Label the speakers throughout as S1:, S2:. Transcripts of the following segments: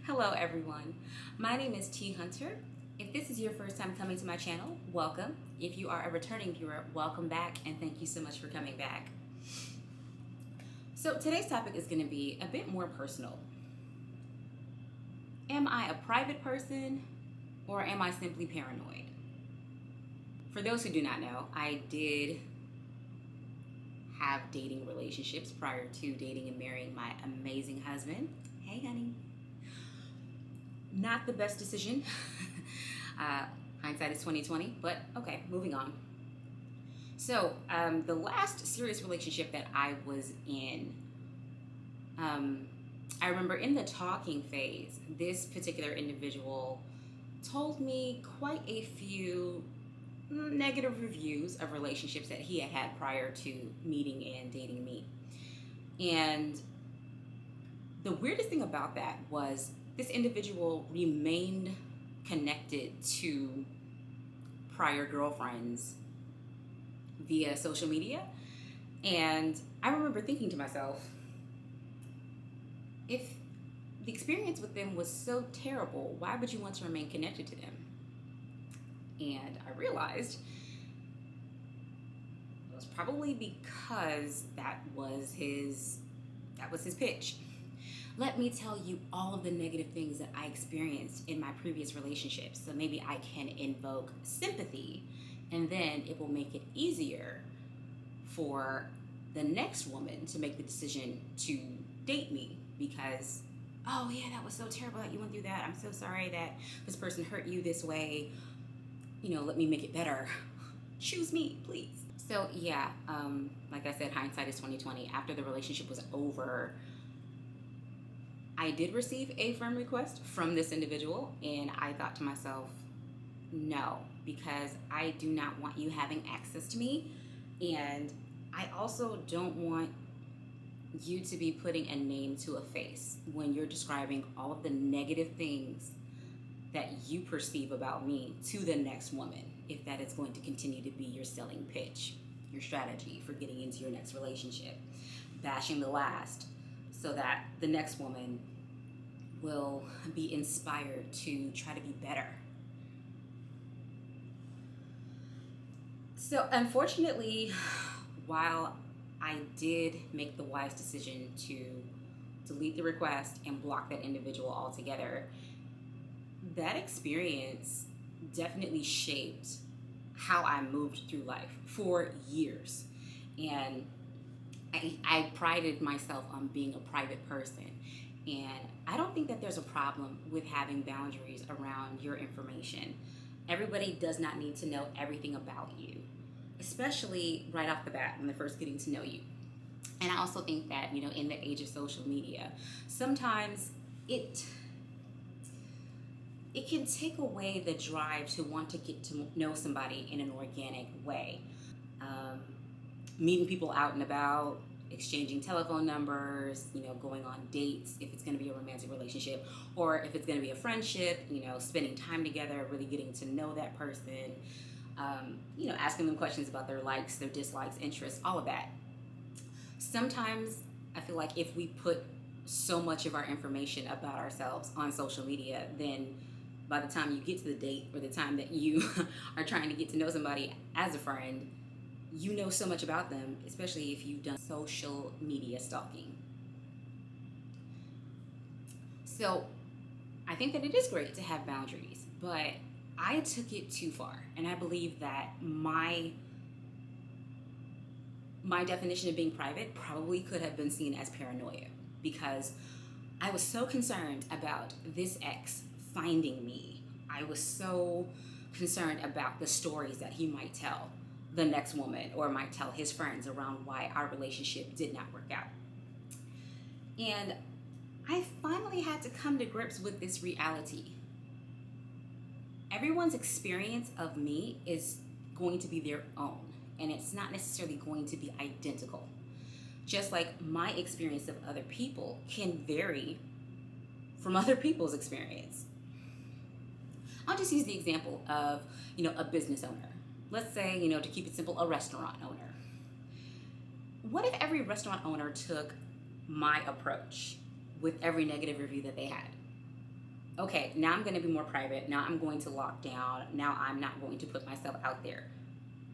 S1: Hello everyone, my name is T Hunter. If this is your first time coming to my channel, welcome. If you are a returning viewer, welcome back and thank you so much for coming back. So today's topic is going to be a bit more personal. Am I a private person or am I simply paranoid? For those who do not know, I did have dating relationships prior to dating and marrying my amazing husband. Hey honey. Not the best decision. Hindsight is 2020, but okay, moving on. So the last serious relationship that I was in, I remember in the talking phase, this particular individual told me quite a few negative reviews of relationships that he had had prior to meeting and dating me. And the weirdest thing about that was this individual remained connected to prior girlfriends via social media. And I remember thinking to myself, if the experience with them was so terrible, why would you want to remain connected to them? And I realized it was probably because that was his pitch. Let me tell you all of the negative things that I experienced in my previous relationships, so maybe I can invoke sympathy, and then it will make it easier for the next woman to make the decision to date me because, oh yeah, that was so terrible that you went through that. I'm so sorry that this person hurt you this way. Let me make it better. Choose me, please. So yeah, like I said, hindsight is 2020. After the relationship was over, I did receive a friend request from this individual, and I thought to myself, no, because I do not want you having access to me, and I also don't want you to be putting a name to a face when you're describing all of the negative things that you perceive about me to the next woman, if that is going to continue to be your selling pitch, your strategy for getting into your next relationship, bashing the last, so that the next woman will be inspired to try to be better. So unfortunately, while I did make the wise decision to delete the request and block that individual altogether, that experience definitely shaped how I moved through life for years. And I prided myself on being a private person. And I don't think that there's a problem with having boundaries around your information. Everybody does not need to know everything about you, especially right off the bat when they're first getting to know you. And I also think that, in the age of social media, sometimes it can take away the drive to want to get to know somebody in an organic way. Meeting people out and about, exchanging telephone numbers, going on dates if it's going to be a romantic relationship, or if it's going to be a friendship, spending time together, really getting to know that person, asking them questions about their likes, their dislikes, interests, all of that. Sometimes I feel like if we put so much of our information about ourselves on social media, then by the time you get to the date or the time that you are trying to get to know somebody as a friend, you know so much about them, especially if you've done social media stalking. So I think that it is great to have boundaries, but I took it too far. And I believe that my definition of being private probably could have been seen as paranoia, because I was so concerned about this ex finding me. I was so concerned about the stories that he might tell the next woman or might tell his friends around why our relationship did not work out. And I finally had to come to grips with this reality. Everyone's experience of me is going to be their own, and it's not necessarily going to be identical. Just like my experience of other people can vary from other people's experience. I'll just use the example of, a business owner. Let's say, to keep it simple, a restaurant owner. What if every restaurant owner took my approach with every negative review that they had? okay, now I'm going to be more private. Now I'm going to lock down. Now I'm not going to put myself out there.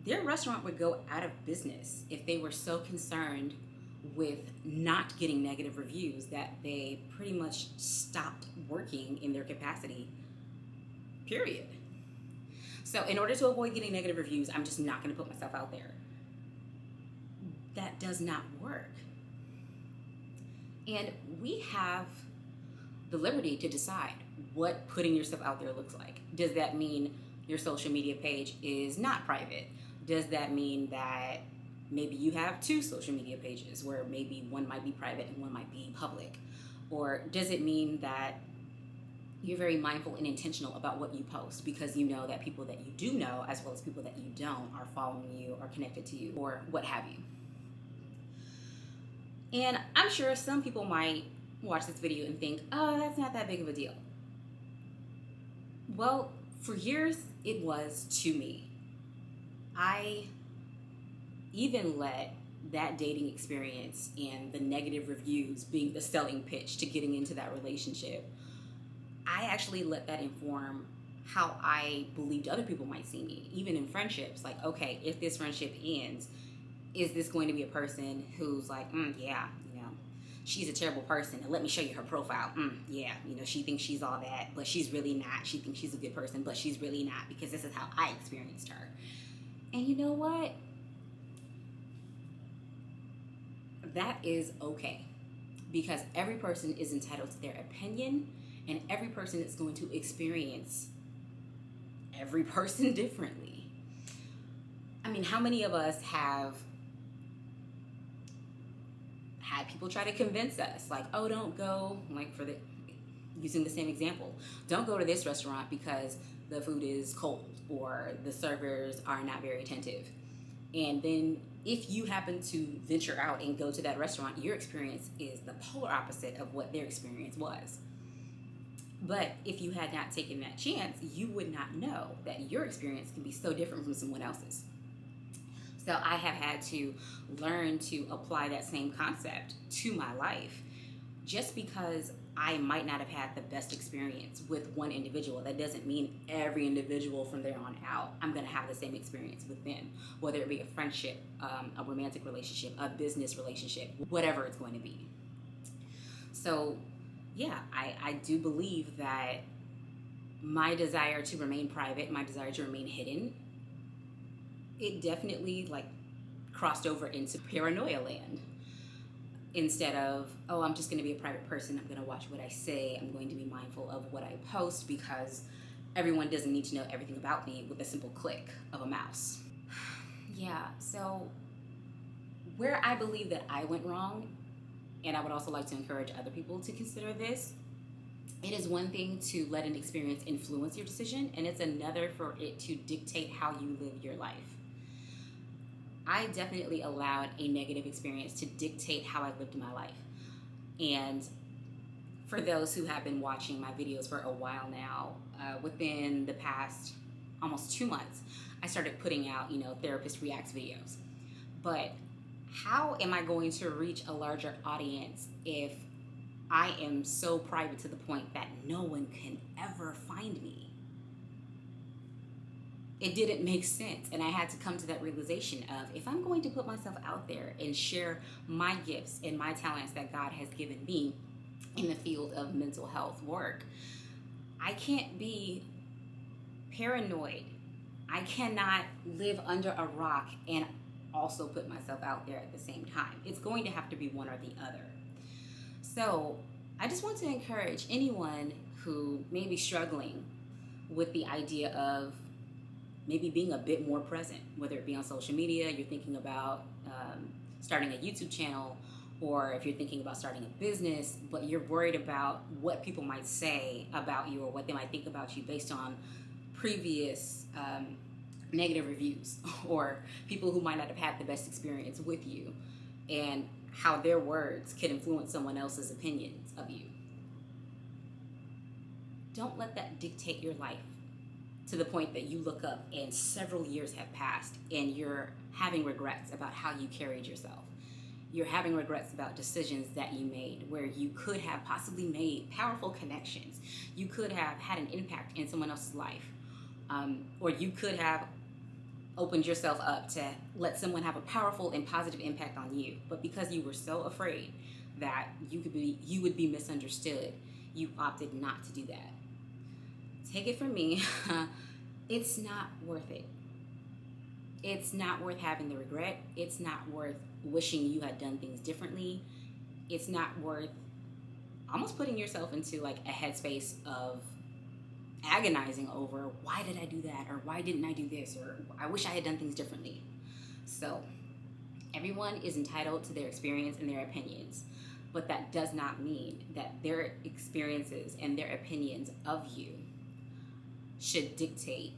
S1: Their restaurant would go out of business if they were so concerned with not getting negative reviews that they pretty much stopped working in their capacity, period. So in order to avoid getting negative reviews, I'm just not going to put myself out there. That does not work. And we have the liberty to decide what putting yourself out there looks like. Does that mean your social media page is not private? Does that mean that maybe you have two social media pages where maybe one might be private and one might be public? Or does it mean that you're very mindful and intentional about what you post because you know that people that you do know, as well as people that you don't, are following you or connected to you or what have you? And I'm sure some people might watch this video and think, oh, that's not that big of a deal. Well, for years, it was to me. I even let that dating experience and the negative reviews being the selling pitch to getting into that relationship, I actually let that inform how I believed other people might see me, even in friendships. Like, okay, if this friendship ends, is this going to be a person who's like, yeah, she's a terrible person, and let me show you her profile. Yeah, she thinks she's all that, but she's really not. She thinks she's a good person, but she's really not, because this is how I experienced her. And you know what? That is okay, because every person is entitled to their opinion, and every person is going to experience every person differently. I mean, how many of us have had people try to convince us, like, oh, don't go, like, using the same example, don't go to this restaurant because the food is cold or the servers are not very attentive. And then if you happen to venture out and go to that restaurant, your experience is the polar opposite of what their experience was. But if you had not taken that chance, you would not know that your experience can be so different from someone else's. So I have had to learn to apply that same concept to my life. Just because I might not have had the best experience with one individual, that doesn't mean every individual from there on out, I'm going to have the same experience with them, whether it be a friendship, a romantic relationship, a business relationship, whatever it's going to be. So yeah, I do believe that my desire to remain private, my desire to remain hidden, it definitely crossed over into paranoia land. Instead of, oh, I'm just going to be a private person, I'm going to watch what I say, I'm going to be mindful of what I post, because everyone doesn't need to know everything about me with a simple click of a mouse. Yeah, so where I believe that I went wrong, and I would also like to encourage other people to consider this, it is one thing to let an experience influence your decision, and it's another for it to dictate how you live your life. I definitely allowed a negative experience to dictate how I lived my life. And for those who have been watching my videos for a while now, within the past almost 2 months, I started putting out, Therapist Reacts videos. But how am I going to reach a larger audience if I am so private to the point that no one can ever find me? It didn't make sense, and I had to come to that realization of, if I'm going to put myself out there and share my gifts and my talents that God has given me in the field of mental health work, I can't be paranoid. I cannot live under a rock and also put myself out there at the same time. It's going to have to be one or the other. So I just want to encourage anyone who may be struggling with the idea of maybe being a bit more present, whether it be on social media, you're thinking about starting a YouTube channel, or if you're thinking about starting a business, but you're worried about what people might say about you or what they might think about you based on previous negative reviews, or people who might not have had the best experience with you, and how their words can influence someone else's opinions of you. Don't let that dictate your life to the point that you look up and several years have passed and you're having regrets about how you carried yourself. you're having regrets about decisions that you made where you could have possibly made powerful connections. You could have had an impact in someone else's life. Or you could have opened yourself up to let someone have a powerful and positive impact on you. But because you were so afraid that you would be misunderstood, you opted not to do that. Take it from me, it's not worth it. It's not worth having the regret. It's not worth wishing you had done things differently. It's not worth almost putting yourself into like a headspace of agonizing over, why did I do that? Or why didn't I do this? Or I wish I had done things differently. So everyone is entitled to their experience and their opinions, but that does not mean that their experiences and their opinions of you should dictate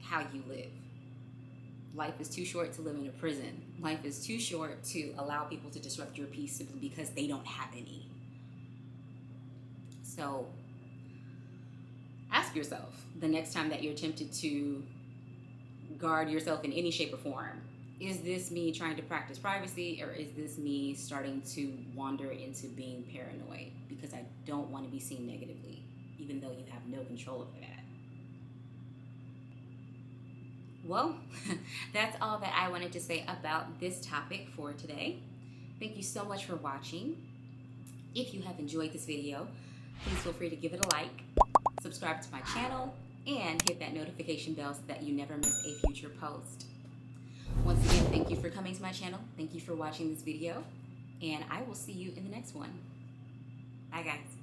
S1: how you live. Life is too short to live in a prison. Life is too short to allow people to disrupt your peace simply because they don't have any. So ask yourself the next time that you're tempted to guard yourself in any shape or form, is this me trying to practice privacy, or is this me starting to wander into being paranoid because I don't want to be seen negatively, even though you have no control over that? Well, that's all that I wanted to say about this topic for today. Thank you so much for watching. If you have enjoyed this video, please feel free to give it a like, subscribe to my channel, and hit that notification bell so that you never miss a future post. Once again, thank you for coming to my channel. Thank you for watching this video, and I will see you in the next one. Bye, guys.